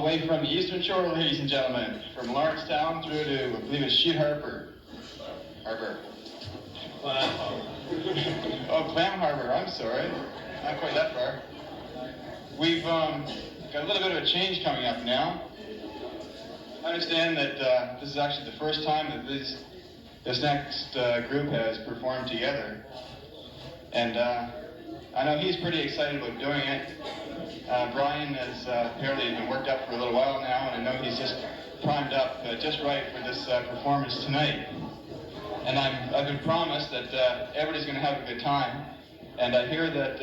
the way from the Eastern Shore, ladies and gentlemen, from Lawrencetown through to, I believe it's Harbour. Oh, Clam Harbour, I'm sorry. Not quite that far. We've got a little bit of a change coming up now. I understand that this is actually the first time that this next group has performed together. And I know he's pretty excited about doing it. Brian has apparently been worked up for a little while now, and I know he's just primed up just right for this performance tonight. And I've been promised that everybody's going to have a good time. And I hear that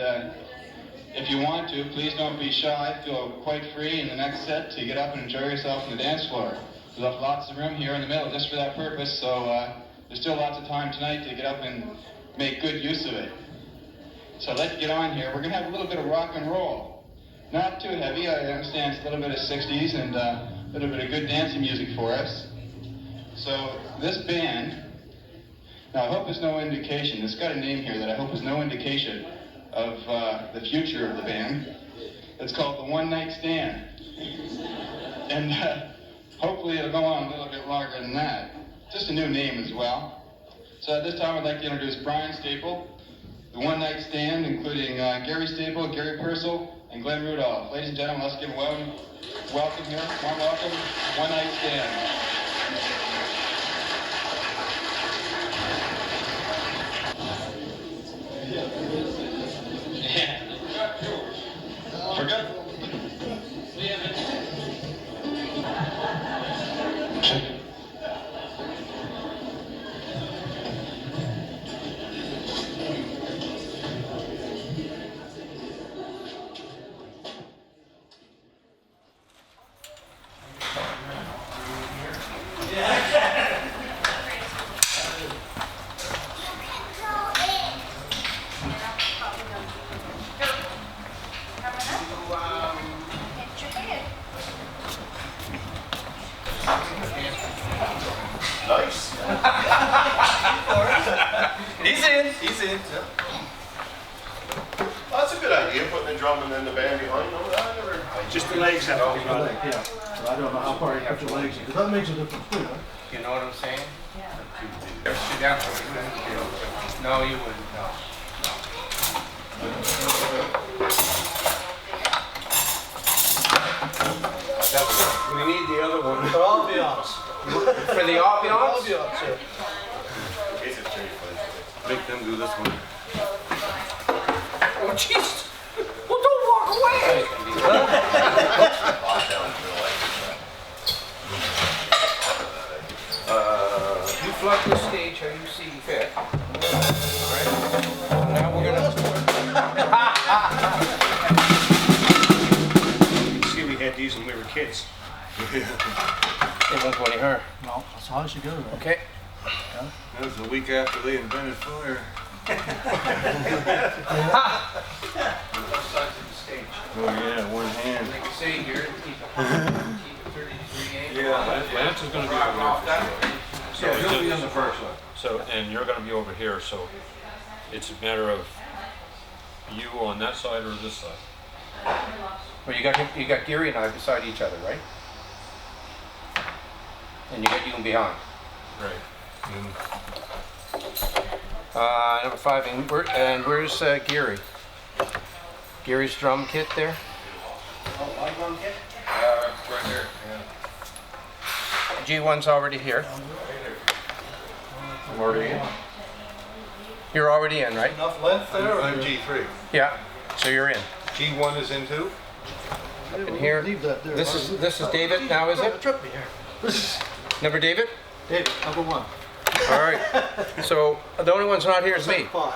if you want to, please don't be shy. Feel quite free in the next set to get up and enjoy yourself on the dance floor. There's lots of room here in the middle just for that purpose, so there's still lots of time tonight to get up and make good use of it. So let's get on here. We're going to have a little bit of rock and roll. Not too heavy. I understand it's a little bit of 60s and a little bit of good dancing music for us. So this band, now I hope it's no indication, it's got a name here that I hope is no indication of the future of the band. It's called the One Night Stand. And hopefully it'll go on a little bit longer than that. Just a new name as well. So at this time I'd like to introduce Brian Staple, the One Night Stand, including Gary Staple, Gary Purcell, and Glenn Rudolph. Ladies and gentlemen, let's give a welcome here. Warm welcome, One Night Stand. Forgot. Nice. He's in. Yeah. Well, that's a good idea, putting the drum and then the band behind. No, I never. Just the legs have to be running. Yeah. I don't know how far you put your legs in, because that makes a difference too, huh? You know what I'm saying? Yeah. Sit down. No, you wouldn't. No. We need the other one. For ambiance. For the ambiance? Ambiance, yeah. Make them do this one. Oh, jeez. Well, don't walk away. You flood the stage how you see fit. All right. Now we're gonna. See, we had these when we were kids. They won't go any higher. No, that's how it should go, right? Okay. That was the week after they invented fire. Both sides of the stage. Oh yeah, one hand. Like I say here, keep it 33 angle. Yeah, Lance is going to be over Off here. that way. So Yeah, it's he'll be just- on the first one. So, and you're going to be over here, so it's a matter of you on that side or this side. Well, you got Gary and I beside each other, right? And you got you behind. Right. Number 5, and where's Gary? Gary's drum kit there? Oh, my drum kit? Right here. Yeah. G1's already here. I'm already in. You're already in, right? Enough length there? I'm G3. Yeah. So you're in. G1 is in too? Up in here. Leave that there. This is David now, is it? Trip me here. Number David? David, number 1. All right. So the only one's not here is me. 5.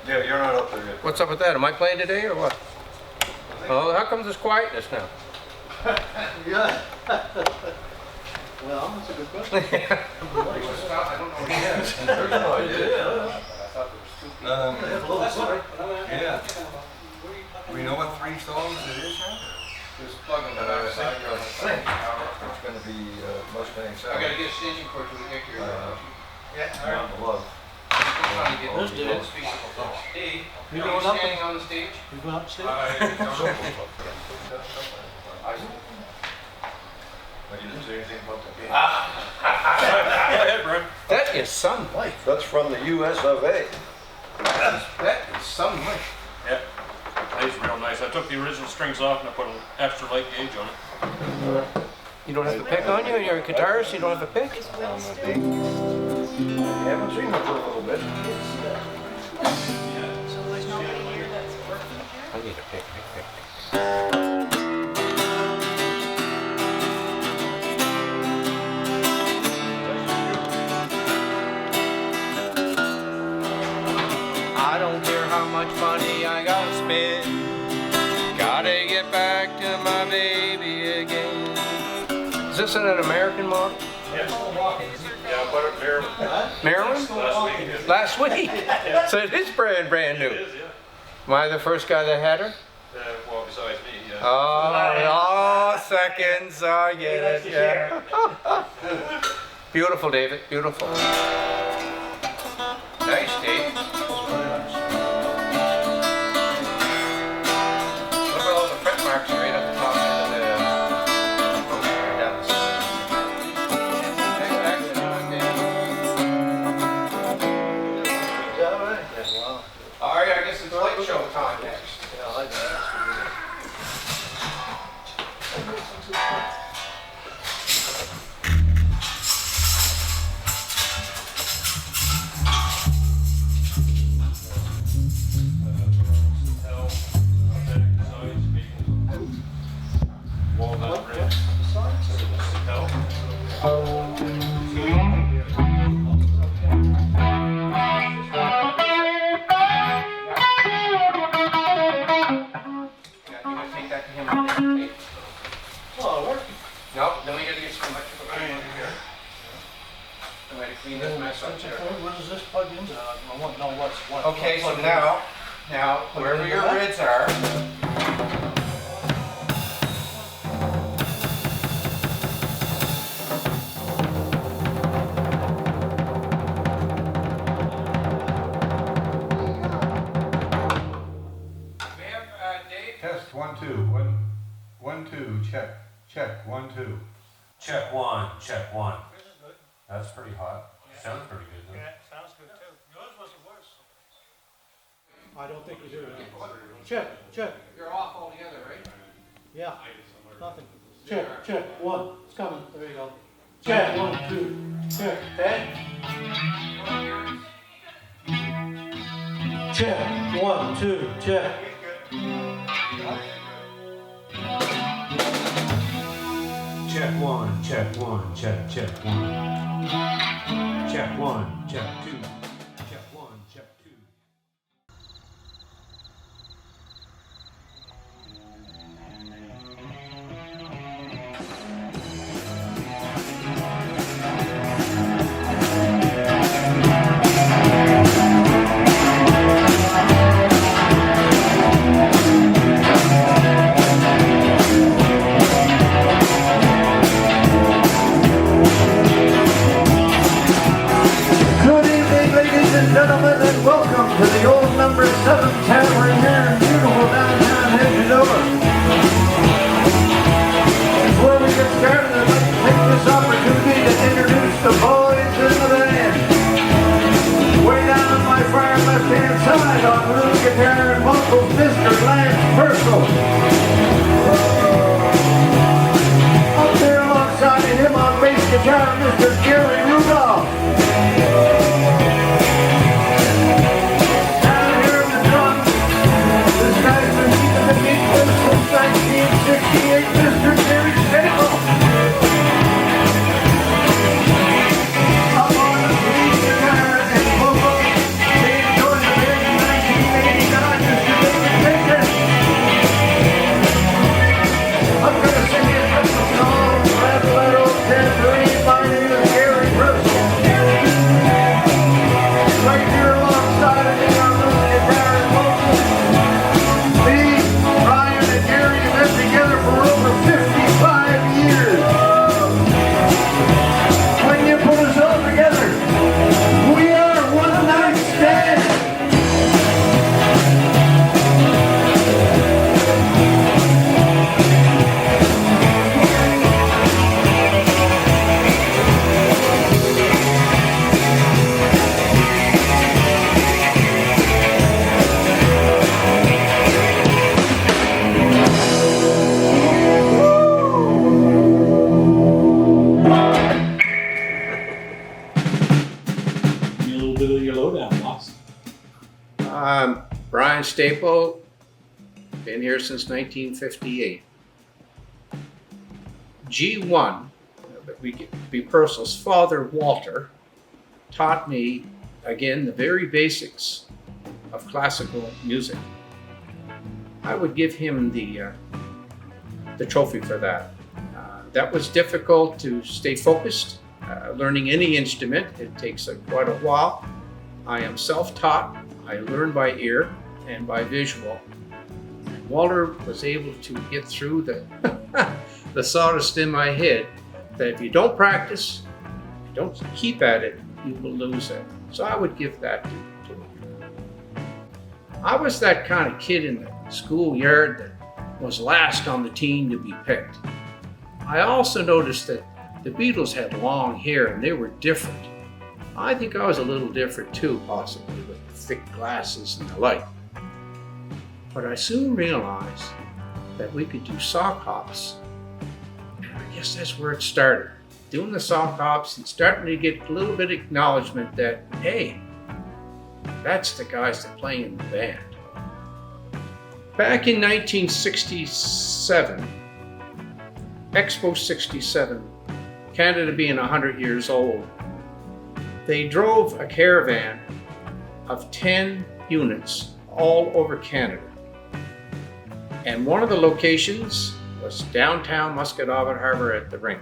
Yeah, you're not up there yet. What's up with that? Am I playing today or what? Oh, how comes this quietness now? Yeah. Well, that's a good question. I don't know what he has. Yeah. We know what 3 songs it is now? Just plug in the backside. It's going to be Mustang I 7. gotta get a staging cord to the neck here. Down below. There's Dave. Dave, You are going you up? standing on the stage? You going upstairs? But you didn't say anything about the game. Go ahead, Brent. That is some life. That's from the US of A. That is some life. Yep. Plays real nice. I took the original strings off and I put an extra light gauge on it. You don't have a pick on you? You're a guitarist, you don't have a pick? I haven't seen them for a little bit. I need a pick. I don't care how much money I gotta spend. Gotta get back to my baby again. Is this an American model? Yeah, I bought it there Maryland? last week. Last week? So it is brand new. It is, yeah. Am I the first guy that had her? Well, besides me, yeah. Oh, seconds, I get it, yeah. Beautiful, David, beautiful. Nice, Dave. Look at all the print marks right up the top of the down the side. Excellent, Dave. Is that all right? Yeah, wow. All right, I guess it's light show time next. Yeah, I like that. Walnut red. Yeah, you gotta take that to him on the tape. Oh, it worked. Nope, then we gotta get some electrical clean in here. I'm gonna clean this mess up here. Where does this plug into? I want to know what's what. Okay, so what plug now, wherever your grids are, we have Dave. Test 1 2 1 2 check 1 2. Check one, check one. That's pretty hot. Sounds pretty good, though. sounds good too. Yours was the worst. I don't think we do it. Check. You're off altogether, right? Yeah. Nothing. Check. One. It's coming. There you go. Check. 1, 2. Check. Okay. Check. 1, 2. Check. Check one, check one, check one. Check one, check two. Check one, check two. Good evening, ladies and gentlemen, and welcome to the old number 7 Tavern here in beautiful downtown Hedgedover. Before we get started, I'd like to take this opportunity to introduce the boys in the band. Way down on my far left-hand side on rhythm guitar and vocals, Mr. Lance Purcell. Up there alongside of him on bass guitar, Mr. Gary Rudolph. Down here in the drums, this guy's been keeping the beat since 1968, Mr. Jerry Staples. Up on the bass guitar and vocals, they joined the band in Brian Staple, been here since 1958. G1, but we get to be personal's father, Walter, taught me, again, the very basics of classical music. I would give him the trophy for that. That was difficult to stay focused. Learning any instrument, it takes quite a while. I am self-taught. I learn by ear and by visual. Walter was able to get through the sawdust in my head that if you don't practice, if you don't keep at it, you will lose it. So I would give that to him. I was that kind of kid in the schoolyard that was last on the team to be picked. I also noticed that the Beatles had long hair and they were different. I think I was a little different too, possibly, with thick glasses and the like. But I soon realized that we could do sock hops. And I guess that's where it started. Doing the sock hops and starting to get a little bit of acknowledgement that, hey, that's the guys that play in the band. Back in 1967, Expo 67, Canada being 100 years old, they drove a caravan of 10 units all over Canada. And one of the locations was downtown Musquodoboit Harbour at the rink.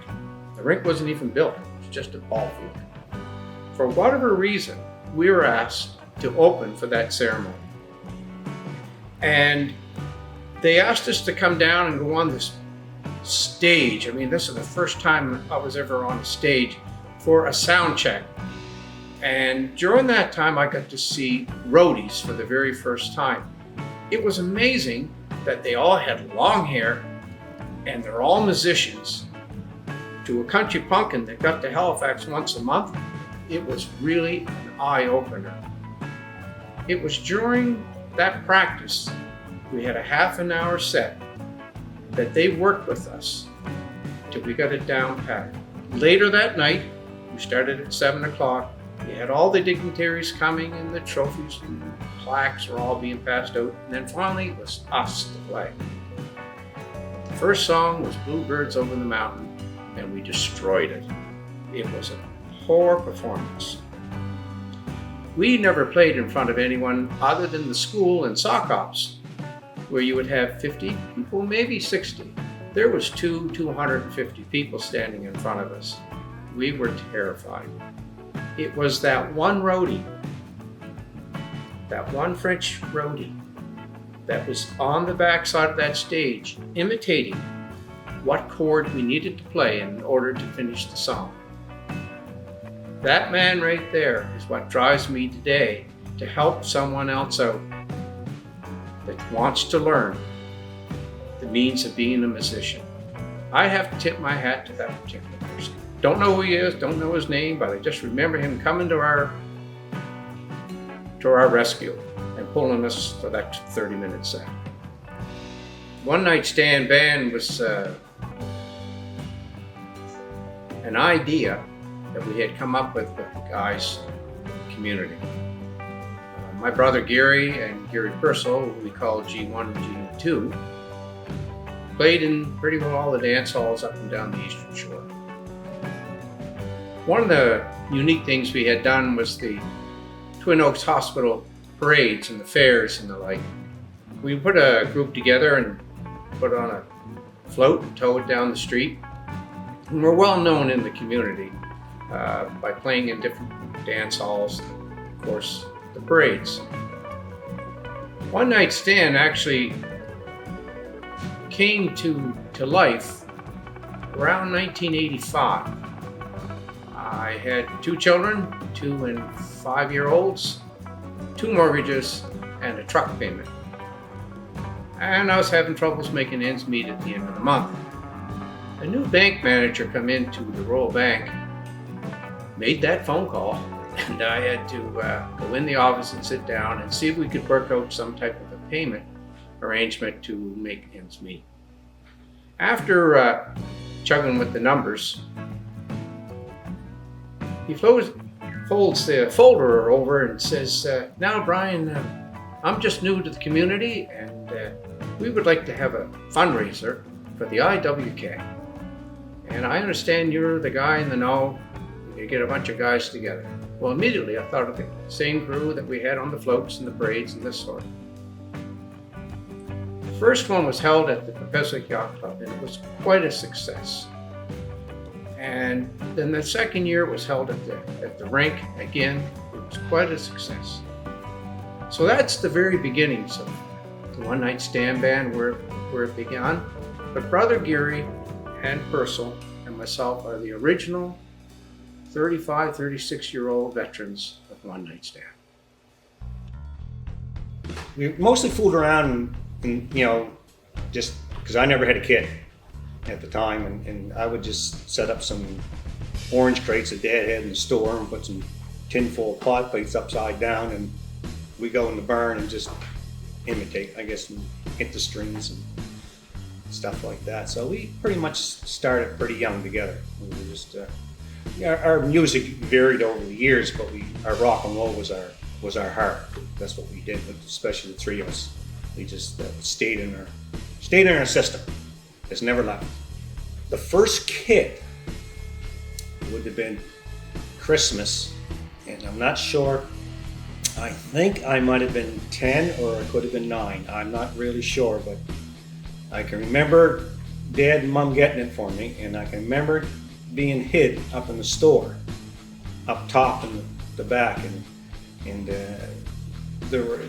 The rink wasn't even built, it was just a ball field. For whatever reason, we were asked to open for that ceremony. And they asked us to come down and go on this stage. I mean, this is the first time I was ever on a stage for a sound check. And during that time, I got to see roadies for the very first time. It was amazing that they all had long hair and they're all musicians. To a country punkin that got to Halifax once a month, it was really an eye-opener. It was during that practice, we had a half an hour set, that they worked with us till we got it down pat. Later that night, we started at 7 o'clock. We had all the dignitaries coming and the trophies and the plaques were all being passed out. And then finally it was us to play. The first song was Bluebirds Over the Mountain and we destroyed it. It was a poor performance. We never played in front of anyone other than the school and sock hops, where you would have 50 people, maybe 60. There was 250 people standing in front of us. We were terrified. It was that one roadie, that one French roadie, that was on the backside of that stage, imitating what chord we needed to play in order to finish the song. That man right there is what drives me today to help someone else out that wants to learn the means of being a musician. I have to tip my hat to that particular person. Don't know who he is, don't know his name, but I just remember him coming to our rescue and pulling us for that 30-minute set. One Night Stand Band was an idea that we had come up with the guys in the community. My brother Gary and Gary Purcell, who we call G1 and G2, played in pretty well all the dance halls up and down the Eastern Shore. One of the unique things we had done was the Twin Oaks Hospital parades and the fairs and the like. We put a group together and put on a float and tow it down the street. And we're well known in the community by playing in different dance halls, of course, the parades. One Night Stand actually came to life around 1985. I had 2 children, 2 and 5-year-olds, 2 mortgages, and a truck payment. And I was having troubles making ends meet at the end of the month. A new bank manager come into the Royal Bank, made that phone call, and I had to go in the office and sit down and see if we could work out some type of a payment arrangement to make ends meet. After chugging with the numbers, he folds the folder over and says, "Now, Brian, I'm just new to the community, and we would like to have a fundraiser for the IWK. And I understand you're the guy in the know. You get a bunch of guys together. Well, immediately I thought of the same crew that we had on the floats and the braids and this sort. The first one was held at the Pacific Yacht Club, and it was quite a success. And then the second year was held at the rink. Again, it was quite a success. So that's the very beginnings of the One Night Stand Band, where it began. But Brother Geary and Purcell and myself are the original 35, 36-year-old veterans of One Night Stand. We mostly fooled around and just because I never had a kid at the time, and I would just set up some orange crates that Dad had in the store and put some tin-foil pot plates upside down, and we go in the barn and just imitate, I guess, and hit the strings and stuff like that. So we pretty much started pretty young together. We were just, our music varied over the years, but our rock and roll was our heart. That's what we did, especially the three of us. We just stayed in our system. It's never left. The first kit would have been Christmas, and I'm not sure. I think I might have been 10 or I could have been 9. I'm not really sure, but I can remember Dad and Mom getting it for me, and I can remember being hid up in the store, up top in the back, and there were,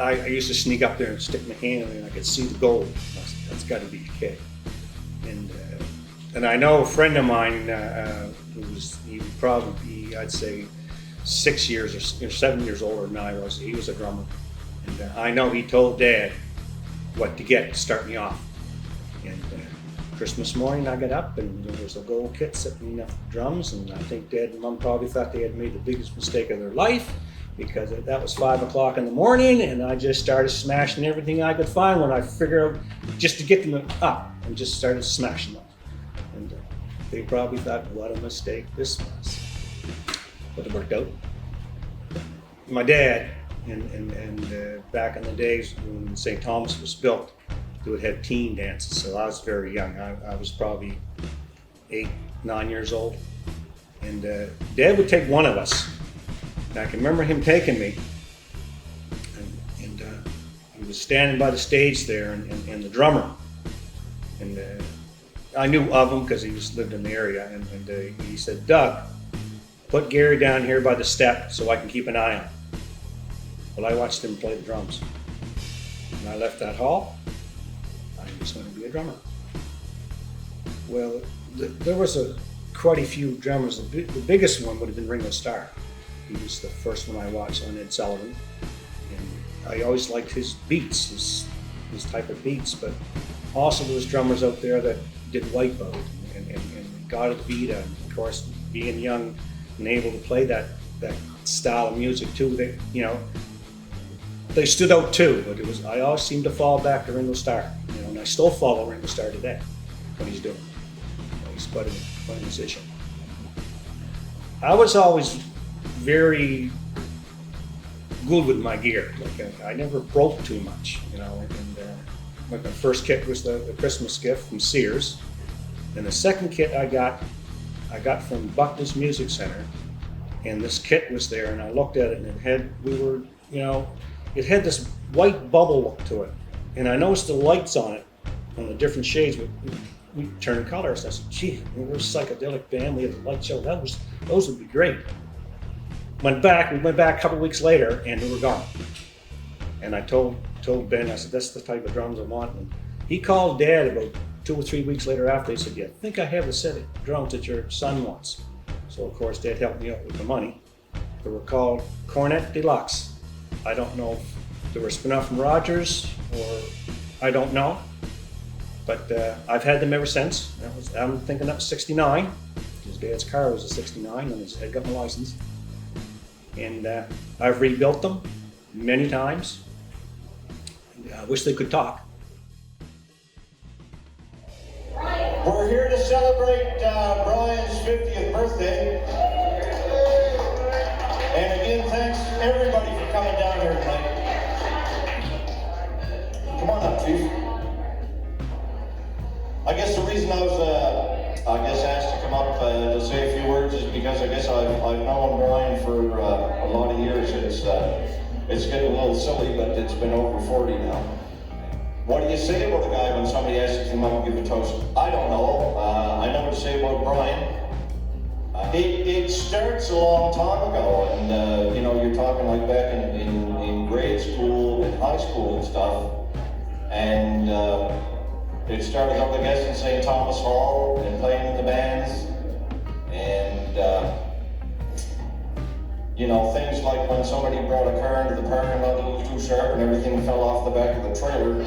I used to sneak up there and stick my hand in, and I could see the gold. That's got to be the kid. And I know a friend of mine he would probably be, I'd say, 6 years or 7 years older than I was. He was a drummer, and I know he told Dad what to get to start me off. And Christmas morning, I got up and there was a gold kit sitting in the drums, and I think Dad and Mom probably thought they had made the biggest mistake of their life, because that was 5 o'clock in the morning, and I just started smashing everything I could find when I figured out just to get them up, and just started smashing them. And they probably thought, what a mistake this was. But it worked out. My dad, and back in the days when St. Thomas was built, they would have teen dances, so I was very young. I was probably 8, 9 years old. And Dad would take one of us. And I can remember him taking me, and he was standing by the stage there, and the drummer, and I knew of him because he lived in the area, and he said, "Doug, put Gary down here by the step so I can keep an eye on him." Well, I watched him play the drums. When I left that hall, I was going to be a drummer. Well, there was quite a few drummers. The biggest one would have been Ringo Starr. He was the first one I watched on Ed Sullivan. And I always liked his beats, his type of beats, but also there was drummers out there that did Whiteboat and got at Vita, and of course, being young and able to play that style of music too, they stood out too, but I always seemed to fall back to Ringo Starr, and I still follow Ringo Starr today, what he's doing. He's quite a musician. I was always very good with my gear. Like I never broke too much, like my first kit was the Christmas gift from Sears, and the second kit I got from Buckley's Music Center, and this kit was there, and I looked at it, and it had this white bubble look to it, and I noticed the lights on it, on the different shades, we turned colors. I said, "Gee, we're a psychedelic band. We have the light show. Those would be great." We went back a couple weeks later, and they were gone. And I told Ben, I said, "That's the type of drums I want." And he called Dad about 2 or 3 weeks later after. He said, "Yeah, I think I have the set of drums that your son wants." So of course Dad helped me out with the money. They were called Cornet Deluxe. I don't know if they were spin off from Rogers, or I don't know. But I've had them ever since. I'm thinking that was 69. His dad's car was a 69, and I got my license. And I've rebuilt them many times. I wish they could talk. We're here to celebrate Brian's 50th birthday. And again, thanks everybody for coming down here tonight. reason I was, I guess, asked to come up to say a few words is because I guess I've known Brian for a lot of years. It's getting a little silly, but it's been over 40 now. What do you say about a guy when somebody asks you to come up and give a toast? I don't know. I know what to say about Brian. It starts a long time ago, and you know, you're talking like back in grade school and high school and stuff. And it started up, I guess, in St. Thomas Hall and playing in the bands. And you know, things like when somebody brought a car into the parking lot a little too sharp and everything fell off the back of the trailer.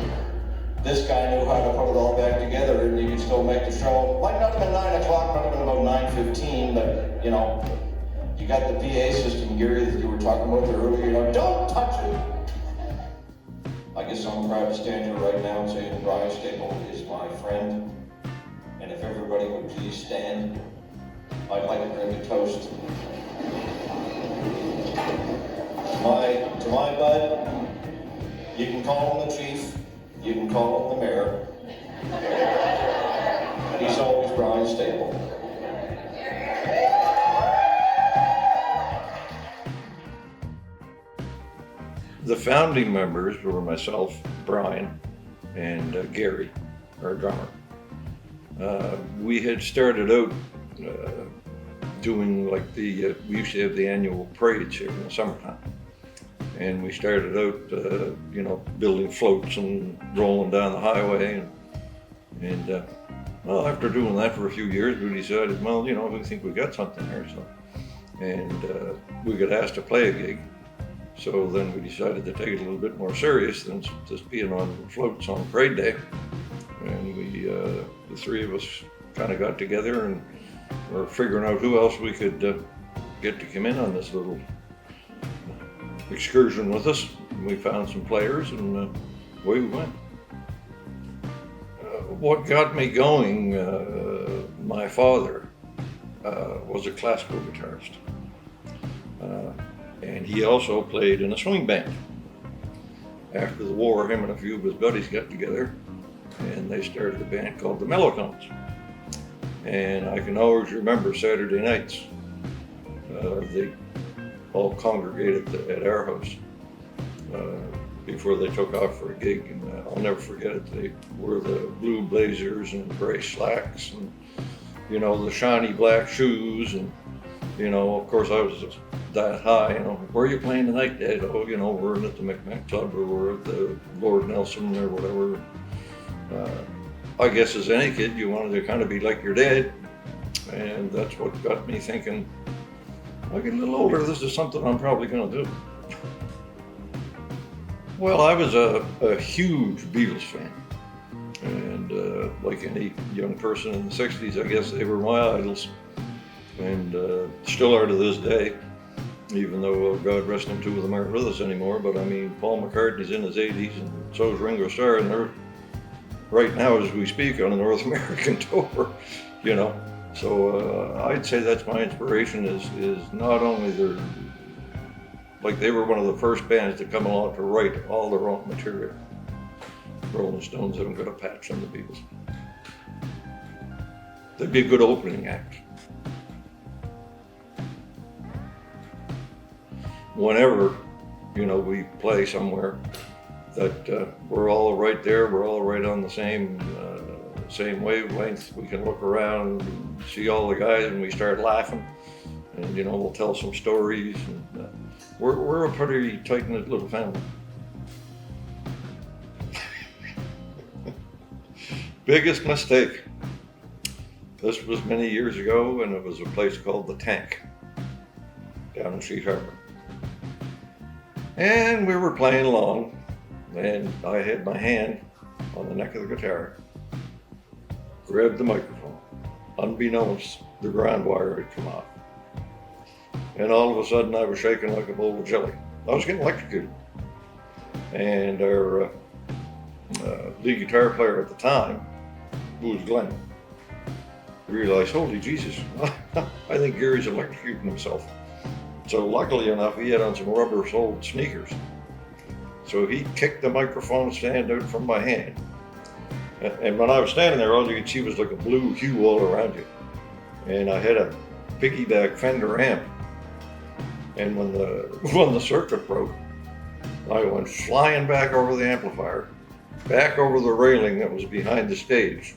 This guy knew how to put it all back together, and you could still make the show. Might not have been 9 o'clock, might have been about 9:15, but you know, you got the PA system, Gary, that you were talking about there earlier. You know, don't touch it. I guess I'm proud to stand here right now and say that Brian Staple is my friend. And if everybody would please stand, I'd like to bring a toast to my bud. You can call him the chief. You can call him the mayor. He's always Brian Staple. The founding members were myself, Brian, and Gary, our drummer. We had started out doing like we used to have the annual parades here in the summertime. And we started out, you know, building floats and rolling down the highway. And well, after doing that for a few years, we decided, well, you know, we think we got something here. So, and we got asked to play a gig. So then we decided to take it a little bit more serious than just being on floats on parade day. And we, the three of us kind of got together and were figuring out who else we could get to come in on this little excursion with us. We found some players and away we went. What got me going, my father was a classical guitarist. And he also played in a swing band. After the war, him and a few of his buddies got together and they started a band called the Mellotones. And I can always remember Saturday nights. They all congregated at our house before they took off for a gig. And I'll never forget it. They wore the blue blazers and gray slacks and, you know, the shiny black shoes. And, you know, of course I was that high, you know, where are you playing tonight, Dad? Oh, you know, we're at the McMahon Club or we're at the Lord Nelson or whatever. I guess as any kid, you wanted to kind of be like your dad. And that's what got me thinking, I get a little older, this is something I'm probably going to do. Well, I was a huge Beatles fan. And like any young person in the 60s, I guess they were my idols. And still are to this day. Even though, God rest them, two of them aren't with us anymore. But I mean, Paul McCartney's in his 80s and so is Ringo Starr, and they're right now as we speak on a North American tour, you know. So I'd say that's my inspiration is not only their, like they were one of the first bands to come along to write all their own material. Rolling Stones haven't got a patch on the Beatles. They'd be a good opening act. Whenever, you know, we play somewhere that we're all right there, we're all right on the same wavelength. We can look around and see all the guys and we start laughing and, you know, we'll tell some stories. And we're a pretty tight-knit little family. Biggest mistake. This was many years ago and it was a place called The Tank down in Sheet Harbour. And we were playing along, and I had my hand on the neck of the guitar, grabbed the microphone. Unbeknownst, the ground wire had come off. And all of a sudden, I was shaking like a bowl of jelly. I was getting electrocuted. And our lead guitar player at the time, who was Glenn, realized, holy Jesus, I think Gary's electrocuting himself. So luckily enough, he had on some rubber-soled sneakers. So he kicked the microphone stand out from my hand And when I was standing there, all you could see was like a blue hue all around you. And I had a piggyback Fender amp. And when the circuit broke, I went flying back over the amplifier, back over the railing that was behind the stage,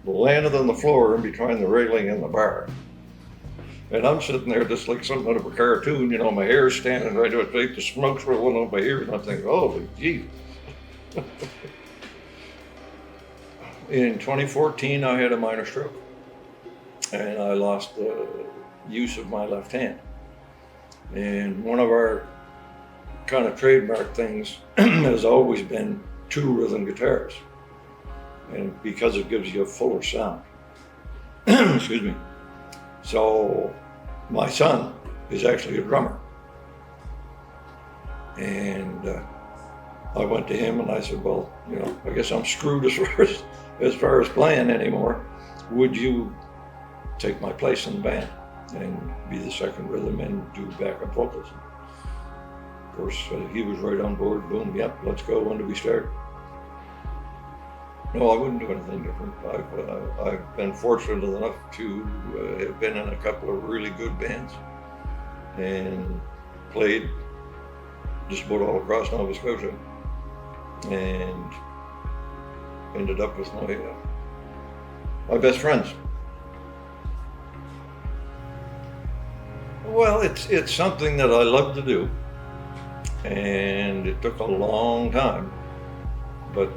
landed on the floor in between the railing and the bar. And I'm sitting there just like something out of a cartoon, you know, my hair's standing right up, the smoke's rolling over my ears, and I'm thinking, holy gee. In 2014, I had a minor stroke, and I lost the use of my left hand. And one of our kind of trademark things has always been two rhythm guitars, and because it gives you a fuller sound. Excuse me. So my son is actually a drummer, and I went to him and I said, well, you know, I guess I'm screwed as far as playing anymore. Would you take my place in the band and be the second rhythm and do backup vocals? Of course, he was right on board. Boom, yep, let's go. When do we start? No, I wouldn't do anything different. I've been fortunate enough to have been in a couple of really good bands and played just about all across Nova Scotia, and ended up with my best friends. Well, it's something that I love to do, and it took a long time. But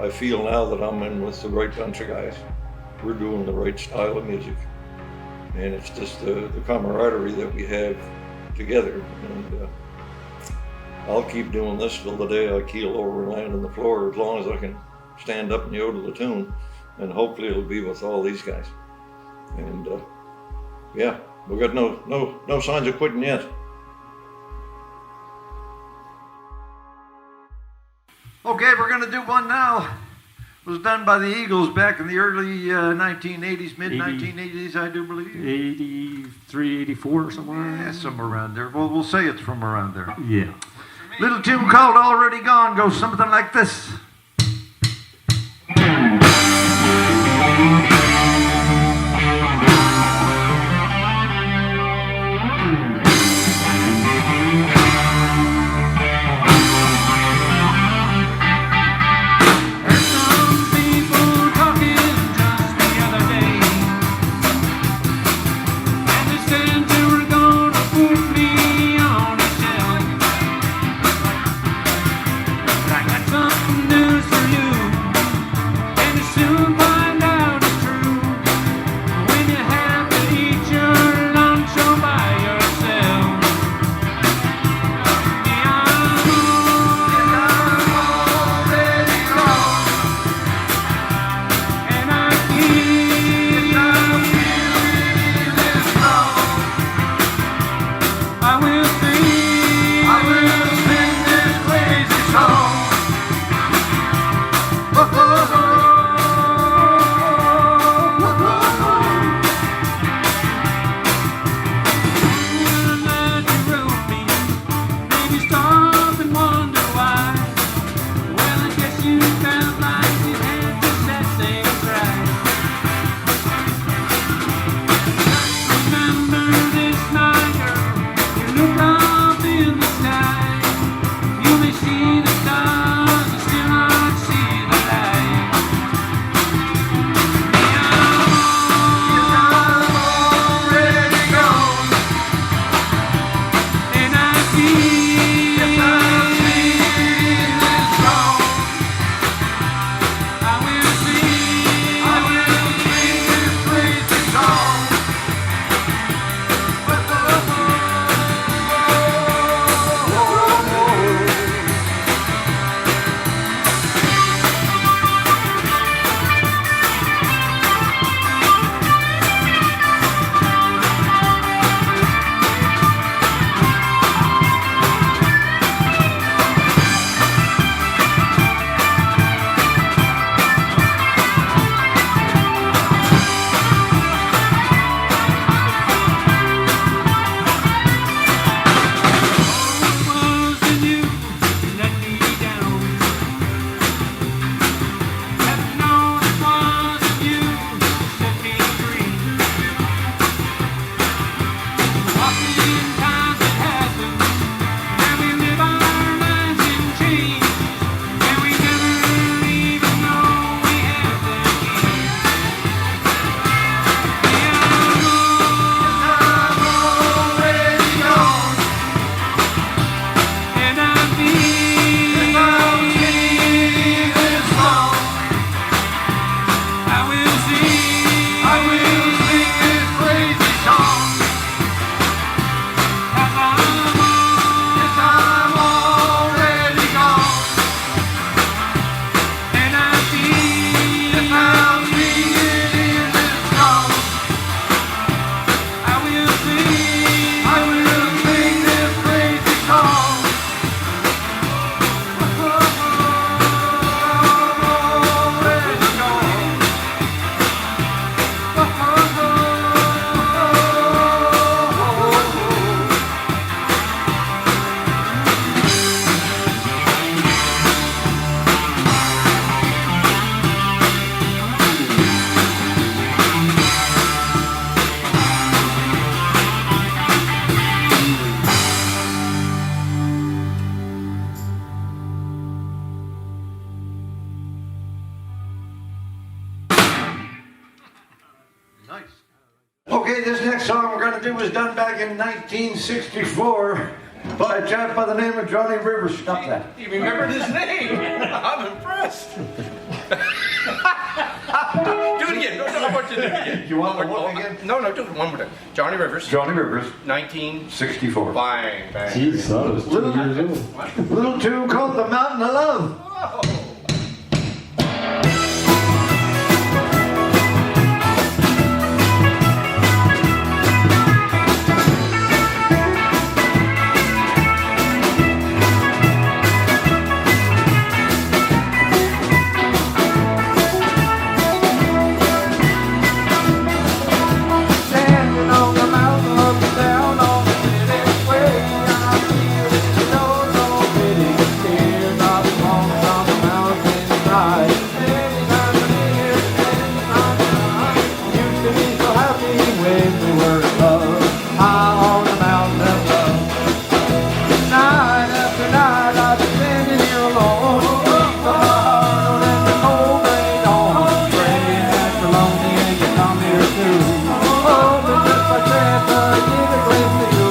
I feel now that I'm in with the right bunch of guys. We're doing the right style of music. And it's just the camaraderie that we have together. And I'll keep doing this till the day I keel over and land on the floor, as long as I can stand up and yodel the tune. And hopefully it'll be with all these guys. And yeah, we got no signs of quitting yet. Okay, we're going to do one now. It was done by the Eagles back in the early 1980s, mid-1980s, I do believe. 83, 84, somewhere. Yeah, somewhere around there. Well, we'll say it's from around there. Yeah. Little tune called Already Gone goes something like this. Something song we're gonna do was done back in 1964 by a chap by the name of Johnny Rivers. Stop that. He remembered his name. I'm impressed. Do it again. No, I want you to do it again. You want the one again? No, do it one more time. Johnny Rivers. Johnny Rivers. 1964. 64. Bang, bang. Jeez, I was 2 years old. Little tune called The Mountain of Love. Oh. Standing on the mountain looking down on the city way. I feel it, you know, so pretty. Tears not falling from the mountainside. Many times a year, many times a night. Used to be so happy when we were in love. High on the mountain of love. Night after night, I've been standing here alone. So hard and the cold rain on. Praying that you're lonely and you come here too. Oh, but just like that, I give a glimpse of you.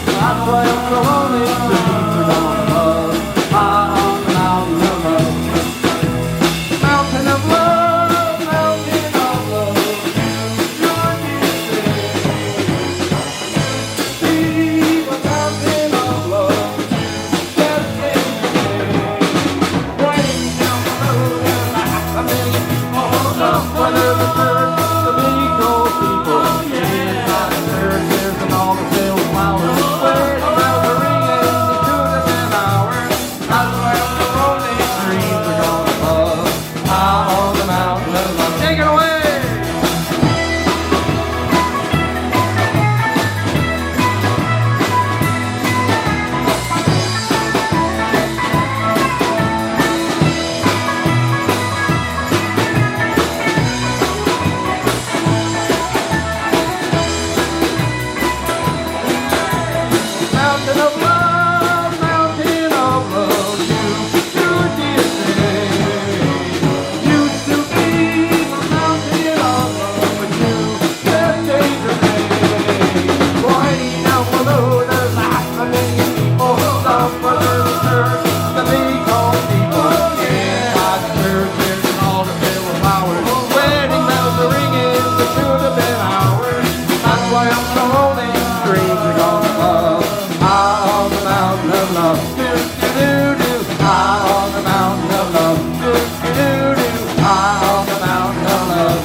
That's why I'm so lonely. Dreams are gone above. High on the mountain of love. Mountain of love, mountain of love. You're see the mountain of love. Just in the rain down the road. A million people love one of the birds. The big old people. Yeah, there's and all the field flowers. Where the bells are ringing, it could have been ours. That's why I'm so lonely. Dreams are gone above. High on the mountain of love. Take it away. Mountain of love, mountain of love, you dear thing. Used to be the mountain of love, but you left days of pain. Boy, down below there's like a million people, some for the church, the big old people. Yeah, I church and all the field flowers. Wedding bells are ringing, that should have been ours. That's why I'm so lonely, dreams are gone above. High on the mountain of love, do-do-do-do. High on the mountain of love, do-do-do-do. High on the mountain of love.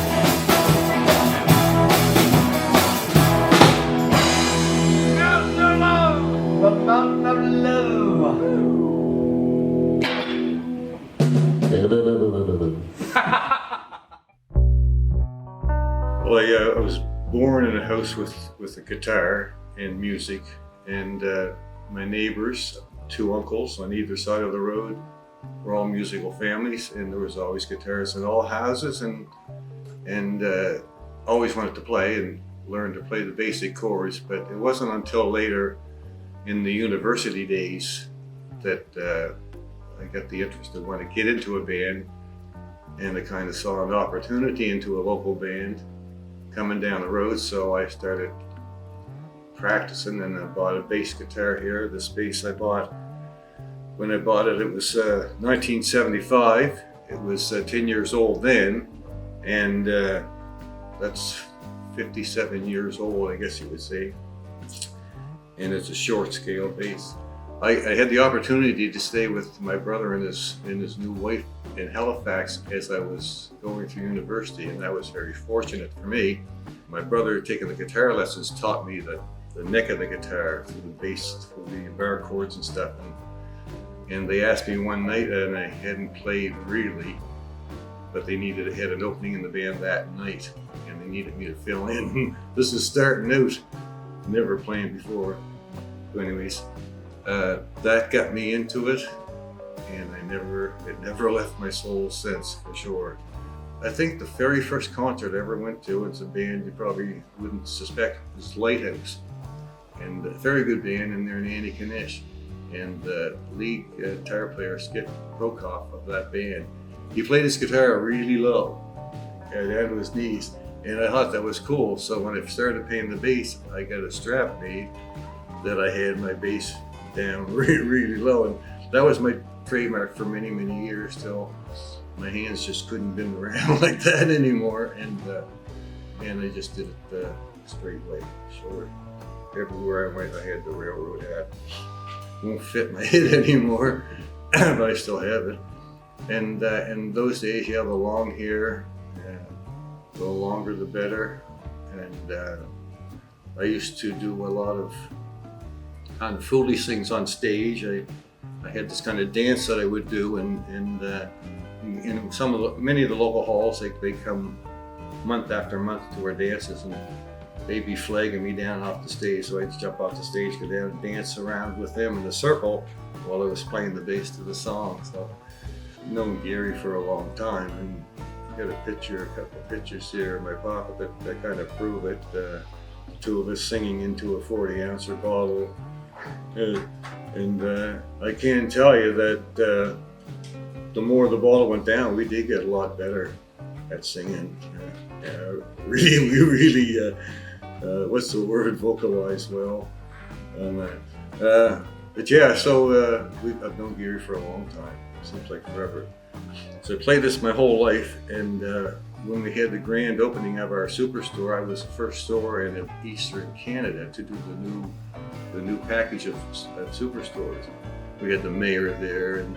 Mountain of love, the mountain of Well, I was born in a house with a guitar and music, and my neighbors, 2 uncles on either side of the road, were all musical families, and there was always guitars in all houses, and always wanted to play and learn to play the basic chords. But it wasn't until later in the university days that I got the interest to want to get into a band, and I kind of saw an opportunity into a local band coming down the road, so I started practicing, and I bought a bass guitar here. This bass I bought, when I bought it, it was 1975. It was 10 years old then, and that's 57 years old, I guess you would say. And it's a short scale bass. I had the opportunity to stay with my brother and his new wife in Halifax as I was going through university, and that was very fortunate for me. My brother, taking the guitar lessons, taught me the neck of the guitar, through the bass, through the bar chords and stuff. And they asked me one night, and I hadn't played really, but they had an opening in the band that night, and they needed me to fill in. This is starting out, never playing before. So anyways, that got me into it, and it never left my soul since, for sure. I think the very first concert I ever went to, it's a band you probably wouldn't suspect, was Lighthouse. And a very good band in there, Andy Kanish. And the lead guitar player, Skip Prokoff of that band, he played his guitar really low, down to his knees. And I thought that was cool. So when I started playing the bass, I got a strap made that I had my bass down really low. And that was my trademark for many, many years till my hands just couldn't bend around like that anymore. And I just did it the straight way, short. Everywhere I went, I had the railroad hat. Won't fit my head anymore, but I still have it. And in those days, you have a long hair. The longer the better. And I used to do a lot of kind of foolish things on stage. I had this kind of dance that I would do, and in many of the local halls, they come month after month to our dances, and they'd be flagging me down off the stage, so I'd jump off the stage, go down and dance around with them in a circle while I was playing the bass to the song. So I've known Gary for a long time, and I got a couple of pictures here in my pocket that kind of prove it. The two of us singing into a 40-ounce bottle. And I can tell you that the more the bottle went down, we did get a lot better at singing. We really, what's the word, vocalize well on that. But yeah, so I've known Gary for a long time. Seems like forever. So I played this my whole life, and when we had the grand opening of our superstore, I was the first store in Eastern Canada to do the new package of superstores. We had the mayor there and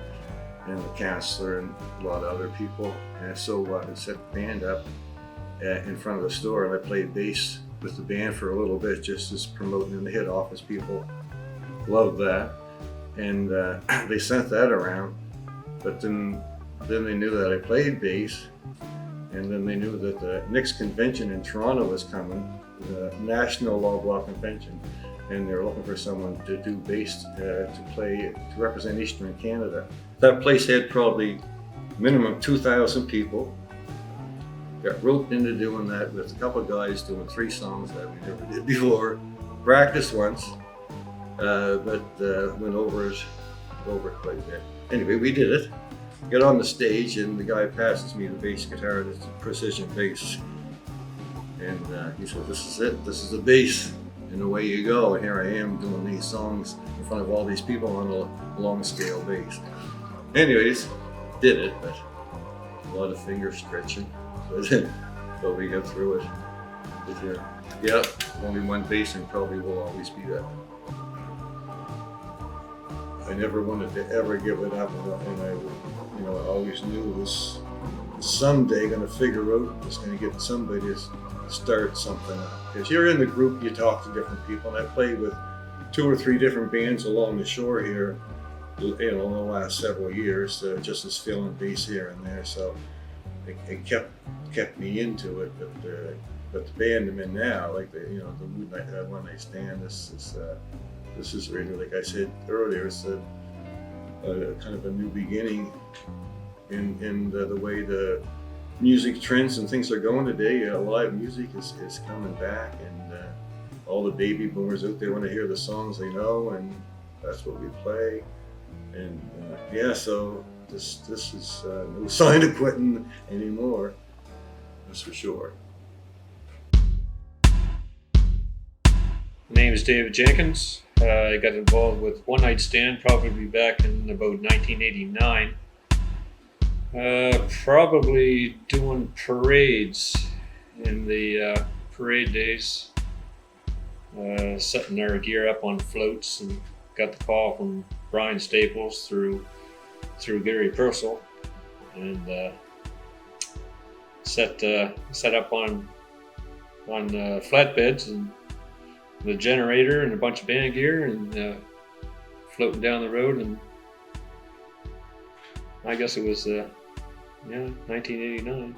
the councillor and a lot of other people. And so I set the band up in front of the store, and I played bass with the band for a little bit, just as promoting in the head office. People loved that, and they sent that around. But then they knew that I played bass, and then they knew that the next convention in Toronto was coming, the National Log Law Convention, and they were looking for someone to do bass to represent Eastern Canada. That place had probably minimum 2,000 people. Got roped into doing that with a couple of guys doing 3 songs that we never did before. Practiced once, but went over it quite a bit. Anyway, we did it. Get on the stage, and the guy passes me the bass guitar, and it's a precision bass. And he said, "This is it. This is the bass." And away you go. And here I am doing these songs in front of all these people on a long scale bass. Anyways, did it, but a lot of finger stretching. But we got through it. But, yeah, only one bass, and probably will always be that. I never wanted to ever give it up, and I always knew it was someday going to figure out, was going to get somebody to start something up. Because you're in the group, you talk to different people, and I played with 2 or 3 different bands along the shore here, in the last several years, just as filling bass here and there. So it kept me into it. But the band I'm in now, like the One Night Stand, this is really, like I said earlier, it's a kind of a new beginning in the way the music trends and things are going today. Live music is coming back, and all the baby boomers out there want to hear the songs they know, and that's what we play. And so this is no sign of quitting anymore, that's for sure. My name is David Jenkins. I got involved with One Night Stand probably back in about 1989. Probably doing parades in the parade days, setting our gear up on floats, and got the call from Brian Staples through Gary Purcell, and set up on flatbeds and the generator and a bunch of band gear, and floating down the road. And I guess it was 1989.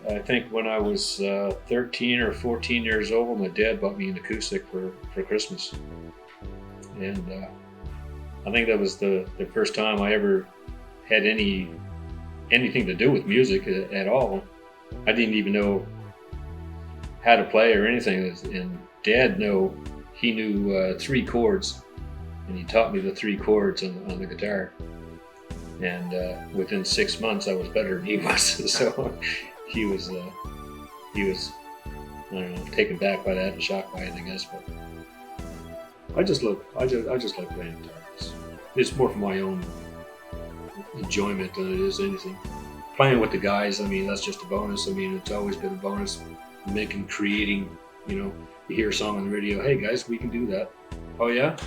I think when I was 13 or 14 years old, my dad bought me an acoustic for Christmas, and I think that was the first time I ever had anything to do with music at all. I didn't even know how to play or anything, and Dad knew 3 chords, and he taught me the 3 chords on the guitar. And within 6 months, I was better than he was. So he was he was, I don't know, taken back by that and shocked by it, I guess. But I just like playing guitar. It's more for my own enjoyment than it is anything. Playing with the guys, I mean, that's just a bonus. I mean, it's always been a bonus. Creating, you know, you hear a song on the radio, hey guys, we can do that. Oh yeah?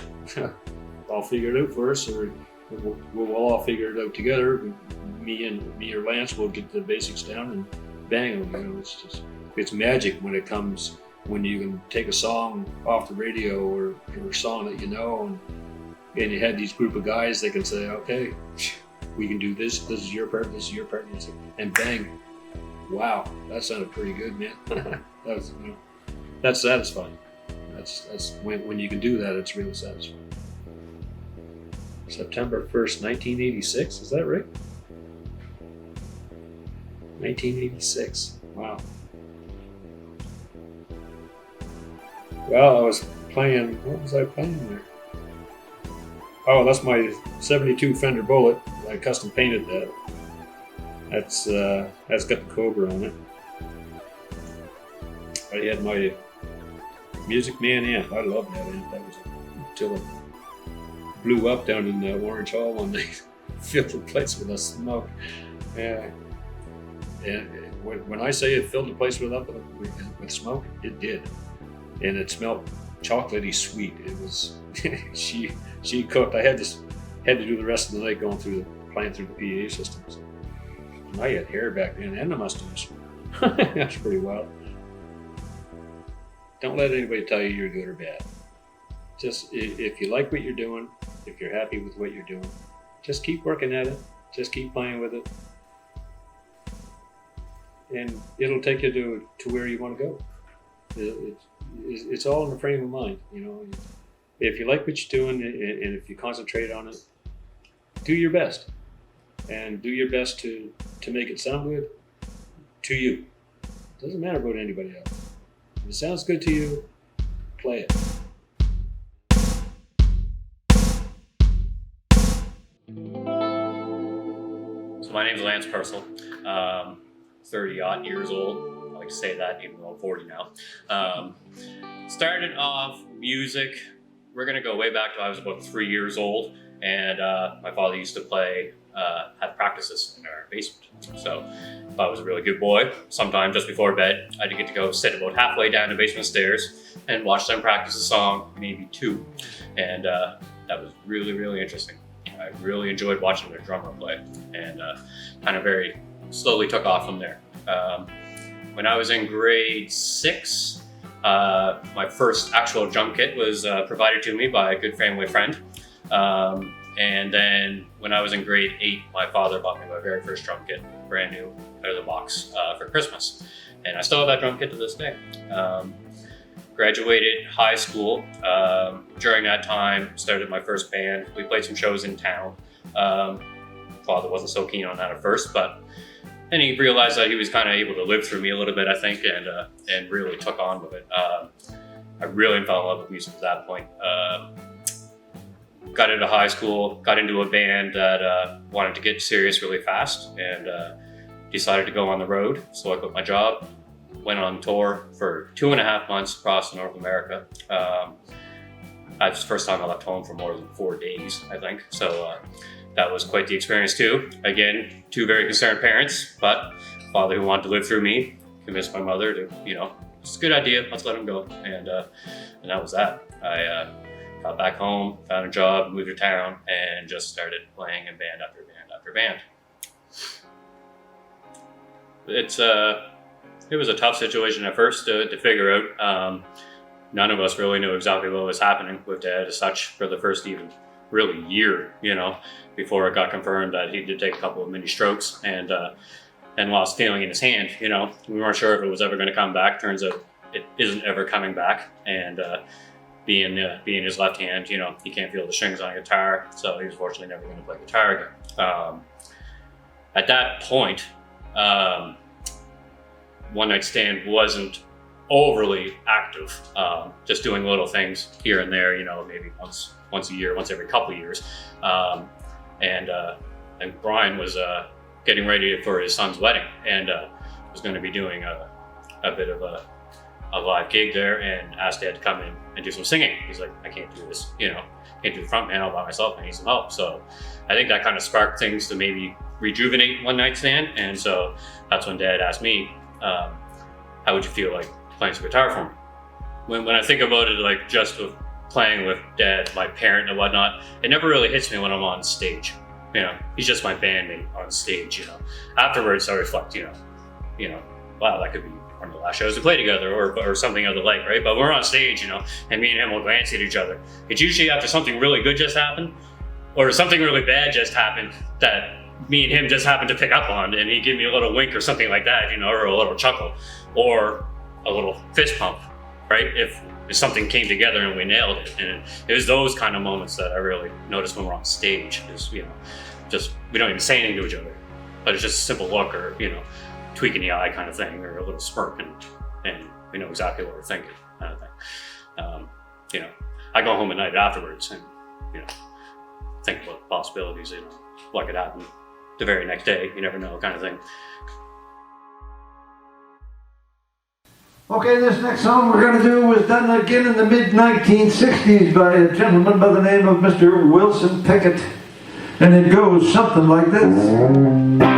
I'll figure it out first, or we'll all figure it out together. Me or Lance will get the basics down and bang them. You know, it's magic when you can take a song off the radio or a song that you know, and you have these group of guys that can say, okay, we can do this. This is your part. This is your part, and bang! Wow, that sounded pretty good, man. That's satisfying. That's when you can do that. It's really satisfying. September 1st, 1986. Is that right? 1986. Wow. Well, I was playing. What was I playing there? Oh, that's my '72 Fender Bullet. I custom painted that. That's got the Cobra on it. I had my Music Man amp. I love that amp. That was until it blew up down in the Orange Hall one night. Filled the place with a smoke. Yeah. And when I say it filled the place with with smoke, it did. And it smelled chocolatey sweet. It was she cooked. I had to do the rest of the night playing through the PA systems. And I had hair back then and a mustache. That's pretty wild. Don't let anybody tell you you're good or bad. Just if you like what you're doing, if you're happy with what you're doing, just keep working at it. Just keep playing with it. And it'll take you to where you want to go. It's all in the frame of mind, you know. If you like what you're doing and if you concentrate on it, do your best. And do your best to make it sound good to you. It doesn't matter about anybody else. If it sounds good to you, play it. So my name is Lance Purcell. 30-odd years old. I like to say that even though I'm 40 now. Started off music. We're gonna go way back to I was about 3 years old, and my father used to play, have practices in our basement. So if I was a really good boy, sometime just before bed, I'd get to go sit about halfway down the basement stairs and watch them practice a song, maybe two. And that was really, really interesting. I really enjoyed watching their drummer play, and kind of very slowly took off from there. When I was in grade 6, my first actual drum kit was provided to me by a good family friend. And then when I was in grade 8, my father bought me my very first drum kit, brand new, out of the box, for Christmas. And I still have that drum kit to this day. Graduated high school. During that time, started my first band. We played some shows in town. Father wasn't so keen on that at first, but then he realized that he was kind of able to live through me a little bit, I think, and really took on with it. I really fell in love with music at that point. Got into high school, got into a band that wanted to get serious really fast, and decided to go on the road. So I quit my job, went on tour for 2.5 months across North America. That was the first time I left home for more than 4 days, I think. So that was quite the experience too. Again, 2 very concerned parents, but father who wanted to live through me convinced my mother to, it's a good idea, let's let him go. And that was that. I got back home, found a job, moved to town, and just started playing in band after band after band. It was a tough situation at first to figure out. None of us really knew exactly what was happening with Dad as such for the first even really year, before it got confirmed that he did take a couple of mini strokes and lost feeling in his hand. We weren't sure if it was ever going to come back. Turns out it isn't ever coming back. And being his left hand, he can't feel the strings on a guitar, so he was fortunately never going to play guitar again. At that point, One Night Stand wasn't overly active, just doing little things here and there, maybe once a year, once every couple of years. And Brian was getting ready for his son's wedding, and was going to be doing a bit of a live gig there and asked Dad to come in and do some singing. He's like, I can't do this, you know, can't do the front man all by myself. I need some help. So I think that kind of sparked things to maybe rejuvenate One Night Stand. And so that's when Dad asked me, how would you feel like playing some guitar for me? When I think about it, like just with playing with Dad, my parent and whatnot, it never really hits me when I'm on stage. You know, he's just my bandmate on stage, you know. Afterwards I reflect, you know, wow, that could be one of the last shows we play together or something of the like, right? But we're on stage, you know, and me and him will glance at each other. It's usually after something really good just happened or something really bad just happened that me and him just happened to pick up on, and he gave me a little wink or something like that, you know, or a little chuckle or a little fist pump, right? If something came together and we nailed it. And it was those kind of moments that I really noticed when we're on stage is, you know, just, we don't even say anything to each other, but it's just a simple look or, you know, tweaking the eye kind of thing or a little smirk and we know exactly what we're thinking kind of thing. You know, I go home at night afterwards and, you know, think about the possibilities, you know, what could happen the very next day, you never know kind of thing. Okay, this next song we're going to do was done again in the mid-1960s by a gentleman by the name of Mr. Wilson Pickett. And it goes something like this.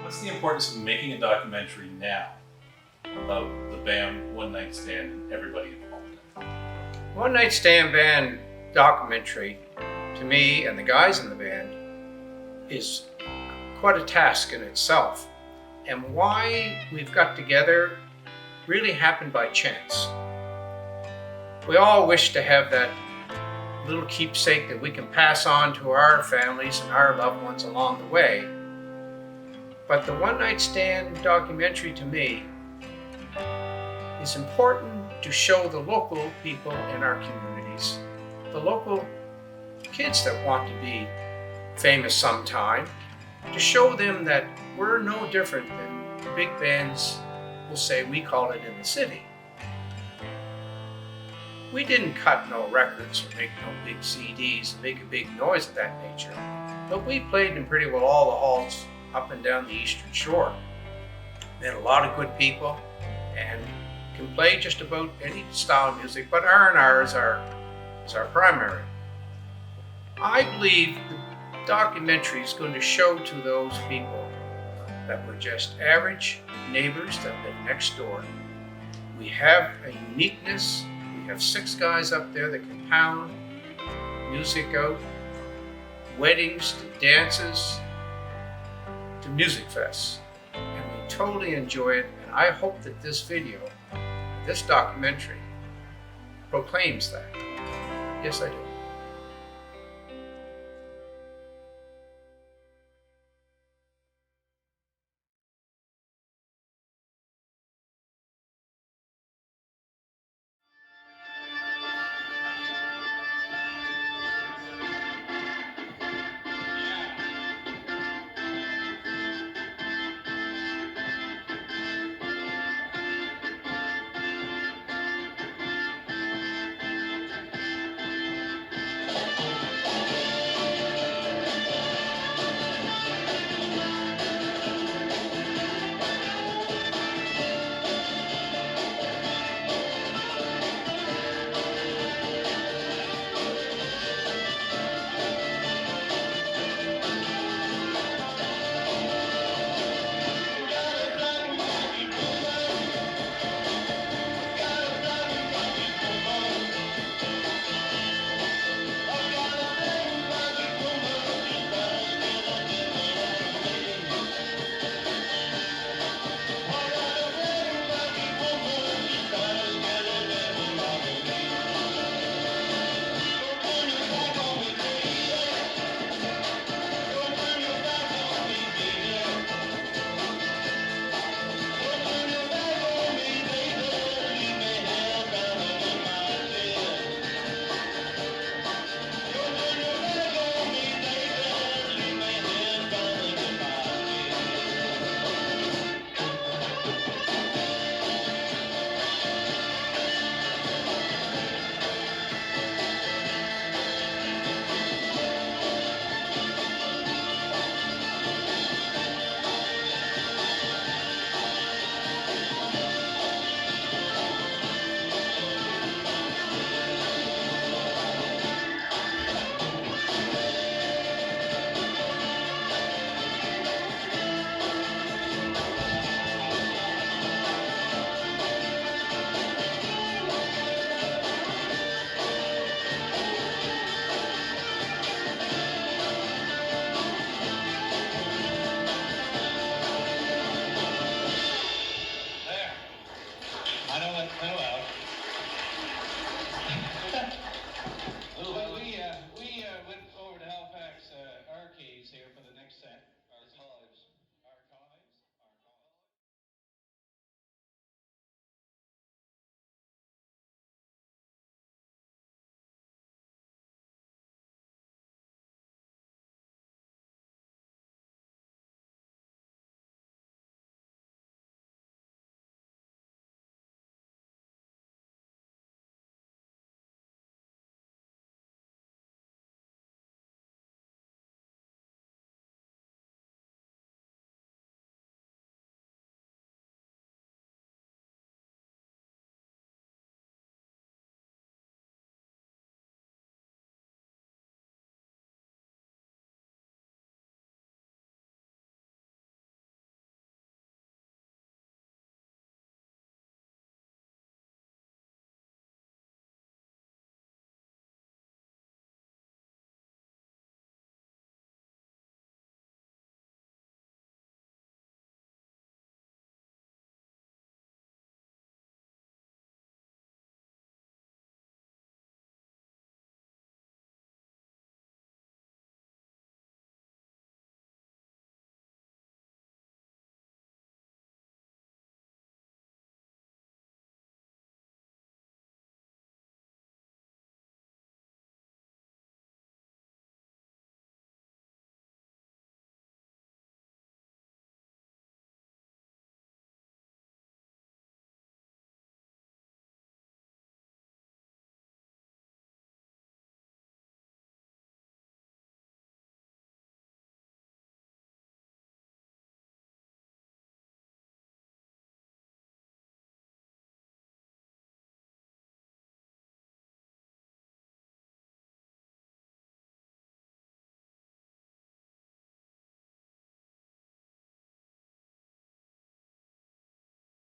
What's the importance of making a documentary now about the band One Night Stand and everybody involved in it? One Night Stand band documentary, to me and the guys in the band, is quite a task in itself. And why we've got together really happened by chance. We all wish to have that little keepsake that we can pass on to our families and our loved ones along the way. But the One Night Stand documentary, to me, is important to show the local people in our communities, the local kids that want to be famous sometime, to show them that we're no different than the big bands will say we call it in the city. We didn't cut no records or make no big CDs and make a big noise of that nature, but we played in pretty well all the halls up and down the Eastern Shore. Met a lot of good people and can play just about any style of music, but R&R is our primary. I believe the documentary is going to show to those people that we're just average neighbors that live next door. We have a uniqueness. We have 6 guys up there that can pound music out, weddings to dances to music fests, and we totally enjoy it. And I hope that this video, this documentary, proclaims that. Yes, I do.